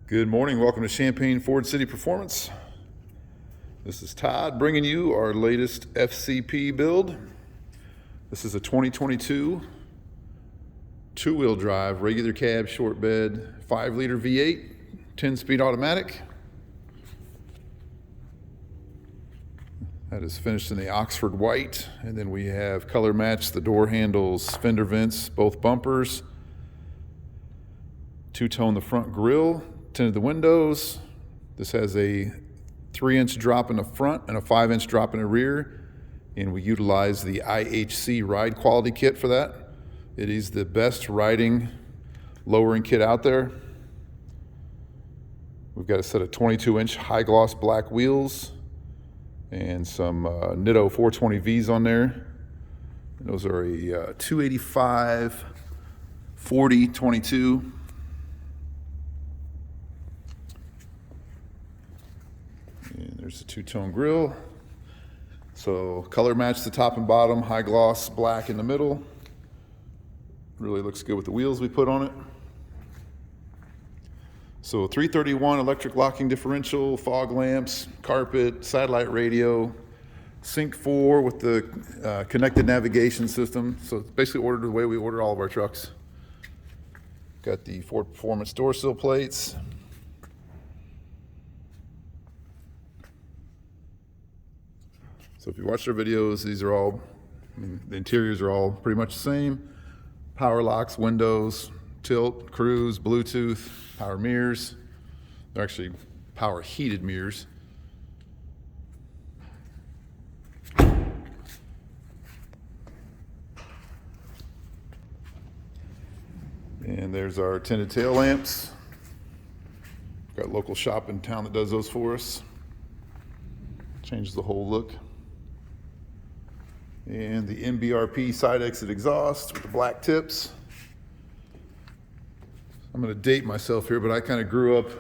Good morning, welcome to Champaign Ford City Performance. This is Todd bringing you our latest FCP build. This is a 2022 two-wheel drive, regular cab, short bed, 5-liter V8, 10-speed automatic. That is finished in the Oxford white, and then we have color matched the door handles, fender vents, both bumpers, two-tone the front grille, tinted the windows. This has a 3-inch drop in the front and a 5-inch drop in the rear, and we utilize the IHC Ride quality kit for that. It is the best riding lowering kit out there. We've got a set of 22-inch high gloss black wheels and some Nitto 420Vs on there. And those are a 285 40 22. And there's the two-tone grille. So color match the top and bottom, high gloss black in the middle. Really looks good with the wheels we put on it. So 331 electric locking differential, fog lamps, carpet, satellite radio, Sync 4 with the connected navigation system. So it's basically ordered the way we order all of our trucks. Got the Ford Performance door sill plates. So if you watch our videos, these are all, the interiors are all pretty much the same. Power locks, windows, tilt, cruise, Bluetooth, power mirrors. They're actually power heated mirrors. And there's our tinted tail lamps. Got a local shop in town that does those for us. Changes the whole look. And the MBRP side exit exhaust with the black tips. I'm going to date myself here, but I kind of grew up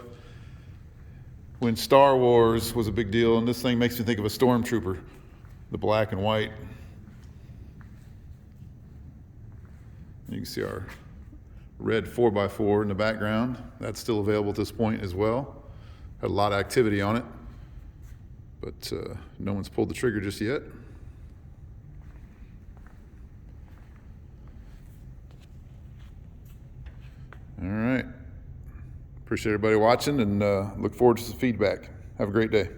when Star Wars was a big deal, and this thing makes me think of a stormtrooper, the black and white. You can see our red 4x4 in the background. That's still available at this point as well. Had a lot of activity on it, but no one's pulled the trigger just yet. All right. Appreciate everybody watching and look forward to some feedback. Have a great day.